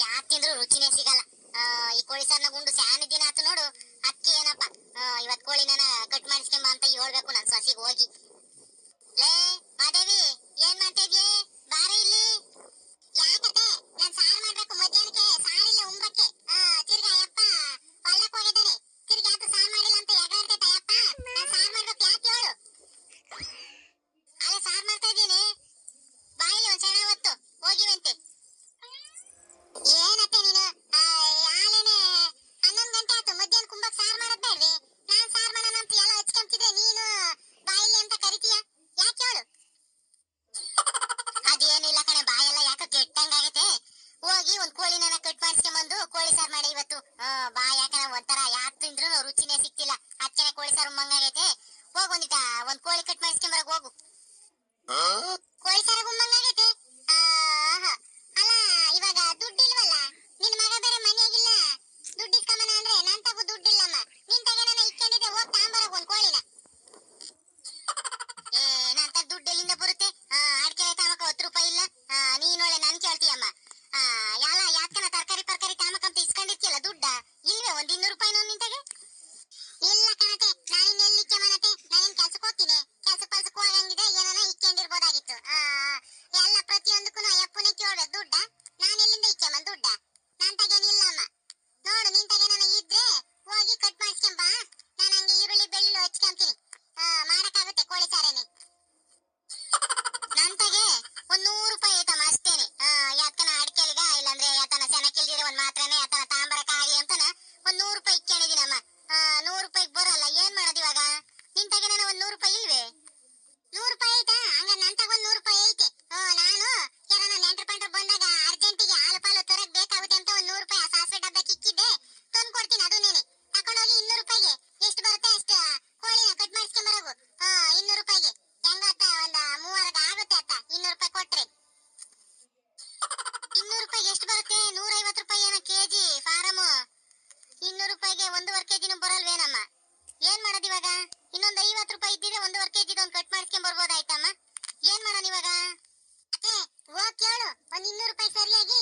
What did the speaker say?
ಯಾಕೆ ತಿಂದ್ರು ರುಚಿನೇ ಸಿಗಲ್ಲ. ಈ ಕೋಳಿ ಸಾರ್ನ ಗುಂಡು ಸ್ಯಾನಿ ದಿನ ಆತು ನೋಡು. ಅದಕ್ಕೆ ಏನಪ್ಪ ಇವತ್ ಕೋಳಿನ ಕಟ್ ಮಾಡಿಸ್ಕೊಂಬ ಅಂತ ಹೇಳ್ಬೇಕು ನನ್ ಸೊಸಿಗೆ ಹೋಗಿ. ಲೇ ಮಾದೇವಿ, ಏನ್ ಮಾಡ್ತಾ ಇದ್ಯೆ? ಬಾರ ಇಲ್ಲಿ. ಯಾಕತೆ? ನಾನ್ ಸಾರ್ ಮಾಡ್ಬೇಕು ಮಧ್ಯಾಹ್ನಕ್ಕೆ, ಸಾರಿಲ್ಲ ಉಂಬಕ್ಕೆ. ತಿರ್ಗಾ ಯಪ್ಪ ಹೊಲಕ್ ಹೋಗಿದ್ದಾನೆ. ತಿರ್ಗಾ ಯಾಕೆ ಸಾರ್ ಮಾಡಿಲ್ಲ ಅಂತ ಎಗರ್ತೈತ ಯಪ್ಪ. ನಾನ್ ಸಾರ್ ಮಾಡ್ಬೇಕು, ಯಾಕೆ ಹೇಳು? ಅಲ್ಲ ಸಾರ್ ಮಾಡ್ತಾ ಇದ್ದೀನಿ, ಬಾಯಿಲಿ ಒಂದ್ ಸಣ್ಣ ಹೊತ್ತು ಹೋಗಿವಂತೆ. ಏನತ್ತೆ ನೀನು? ಆಲೇನೆ 11 ಗಂಟೆ ಆಯ್ತು, ಮಧ್ಯಾಹ್ನ ಕುಂಬಕ್ ಸಾರ್ ಮಾಡೋದ್ ಬೇಡ್ರಿ? ನಾನ್ ಸಾರ್ ಮಾಡೋಣ ಅಂತ ಎಲ್ಲ ಹಚ್ಕೊಂತಿದ್ರೆ ನೀನು ಬಾಯಿಲಿ ಅಂತ ಕರಿತೀಯ, ಯಾಕೆ ಹೇಳು? ಅದೇನಿಲ್ಲ ಕಣೆ, ಬಾಯೆಲ್ಲ ಯಾಕೆ ಕೆಟ್ಟಂಗಾಗೈತೆ. ಹೋಗಿ ಒಂದ್ ಕೋಳಿನ ಕಟ್ ಮಾಡಿಸ್ಕೊಂಬಂದು ಕೋಳಿ ಸಾರ್ ಮಾಡಿ ಇವತ್ತು. ಬಾ ಯಾಕಂದ್ರೆ ಒಂಥರ ಯಾಕೆ ತಿಂದ್ರು ರುಚಿನೇ ಸಿಕ್ತಿಲ್ಲ. ಅಚ್ಚನೆ ಕೋಳಿ ಸಾರು ಉಮ್ಮಂಗಾಗೈತೆ. ಹೋಗ್ ಒಂದ್ ಕೋಳಿ ಕಟ್ ಮಾಡಿಸ್ಕೊಂಬರಕ್ ಹೋಗು. ಕೋಳಿ ಸಾರ ಉಮ್ಮಂಗಾಗೈತೆ. ಅಲ್ಲ ಇವಾಗ ದುಡ್ಡಿಲ್ವಲ್ಲ, ನಿನ್ ಮಗ ಬೇರೆ ಮನೆಯಾಗಿಲ್ಲ. ದುಡ್ಡು ಇಸ್ಕೊಂಬನ ಅಂದ್ರೆ ನನ್ ತಗು ದುಡ್ಡಿಲ್ಲಮ್ಮ. ನಿನ್ ತಗ ನಾನು ಇಟ್ಕೊಂಡಿದ್ದೆ, ಹೋಗ್ ತಾಂಬರಕ್ ಒಂದ್ ಕೋಳಿನ. ನನ್ ತಗ ದುಡ್ಡು ಎಲ್ಲಿಂದ ಬರುತ್ತೆ? ಅಡ್ಕೆ ತಾಮಕ 10 ರೂಪಾಯಿ ಇಲ್ಲ. ನೀನೊಳ್ಳೆ ನನ್ ಕೇಳ್ತೀಯಮ್ಮ. ಎಲ್ಲ ಯಾಕನ ತರಕಾರಿ ತಾಮಕಂತ ಇಸ್ಕೊಂಡಿರ್ತಿಯಲ್ಲ ದುಡ್ಡ, ಇಲ್ವೇ ಒಂದ್ 200 ರೂಪಾಯಿನೂ ನಿನ್ ತಗೆ? ಇಲ್ಲ ಕಣತೆ, ನಾನಿನ್ ಎಲ್ಲಿ ಇಕ್ಕೆಮನತೆ? ನಾನಿನ್ ಕೆಲ್ಸಕ್ಕೆ ಹೋಗ್ತೀನಿ. ಕೆಲ್ಸಕ್ಕೆ ಹೋಗಂಗಿದೆ, ಏನಾನ ಇಕ್ಕೊಂಡಿರ್ಬೋದಾಗಿತ್ತು. ಎಲ್ಲ ಪ್ರತಿಯೊಂದಕ್ಕೂ ಅಯ್ಯಪ್ಪನೇ ಕೇಳ್ಬೇಕು ದುಡ್ಡ. ನಾನು ಎಲ್ಲಿಂದ ಇಕ್ಕೆಮನ್ ದುಡ್ಡ? ನನ್ ತಗೇನಿಲ್ಲಮ್ಮ. ನೋಡು ನಿನ್ ತಗೆ ನನಗೆ ಇದ್ರೆ ಹೋಗಿ ಕಟ್ ಮಾಡಿಸ್ಕೊಂಬ. ನಾನು ಹಂಗೆ ಈರುಳ್ಳಿ ಬೆಳ್ಳುಳ್ಳಿ ಹಚ್ಕೊಂತೀನಿ, ಮಾಡಕ್ಕಾಗುತ್ತೆ ಕೋಳಿ ಸಾರೇನೆ. ನನ್ ತಗೆ ಒಂದ್ 100 ರೂಪಾಯಿ ಐತಮ್ಮ ಅಷ್ಟೇನೆ. ಯಾತನ ಅಡ್ಕೆಲ್ಗ ಇಲ್ಲಾಂದ್ರೆ ಯಾತನ ಚೆನ್ನಾಗಿಲ್ದಿರ ಒಂದ್ ಮಾತ್ರನೇ ಯಾತನ ತಾಂಬರಕ್ ಆಗ್ಲಿ ಅಂತನ ಒಂದ್ 100 ರೂಪಾಯಿ ಇಕ್ಕೊಂಡಿದೀನಮ್ಮ. 100 ರೂಪಾಯಿಗೆ ಬರಲ್ಲ, ಏನ್ ಮಾಡೋದು ಇವಾಗ? ನಿನ್ ತಗೆ ನಾನು ಒಂದ್ 100 ರೂಪಾಯಿ ಇಲ್ವೇ? 100 ರೂಪಾಯಿ ಐತಾ? ಹಂಗ ನನ್ ತಗ ಒಂದ್ 100 ರೂಪಾಯಿ ಐತೆ. ನಾನು ಯಾರನ್ನ ನೆಂಟ್ರು ಪಂಟ್ರು ಬಂದಾಗ ಅರ್ಜೆಂಟಿಗೆ ಹಾಲು ಪಾಲು ತರಕ್ ಬೇಕಾಗುತ್ತೆ ಅಂತ ಒಂದ್ 100 ರೂಪಾಯಿ ಸಾಸಿವೆ ಡಬ್ಬಕ್ಕೆ ಇಕ್ಕಿದ್ದೆ, ತಂದು ಕೊಡ್ತೀನಿ. ಅದು ನೀನೆ ತಕೊಂಡೋಗಿ 200 ರೂಪಾಯಿಗೆ ಎಷ್ಟು ಬರುತ್ತೆ ಅಷ್ಟು ಕೋಳಿನ ಕಟ್ ಮಾಡಿಸ್ಕೊಂಬರೋಗು. 200 ರೂಪಾಯಿಗೆ ಹೆಂಗತ್ತ? ಒಂದ್ 3 ಆಗುತ್ತೆ ಅತ್ತ 200 ರೂಪಾಯಿ ಕೊಟ್ರೆ. 200 ರೂಪಾಯಿಗೆ ಎಷ್ಟು ಬರುತ್ತೆ? 150 ರೂಪಾಯಿ ಏನೋ ಕೆಜಿ ಫಾರಮು. 200 ರೂಪಾಯಿಗೆ 1.5 ಕೆಜಿನೂ ಬರಲ್ವೇನಮ್ಮ? ಏನ್ ಮಾಡೋದು ಇವಾಗ? ಇನ್ನೊಂದ್ 50 ರೂಪಾಯಿ ಇದ್ದಿದ್ರೆ 1.5 ಕೆಜಿ ಒಂದು ಕಟ್ ಮಾಡಿಸ್ಕೊಂಡ್ ಬರ್ಬೋದಾಯ್ತಮ್ಮ. ಏನ್ ಮಾಡೋಣ ಇವಾಗ? ಹೋಗ್ ಕೇಳು, ಒಂದ್ 200 ರೂಪಾಯಿ ಸರಿಯಾಗಿ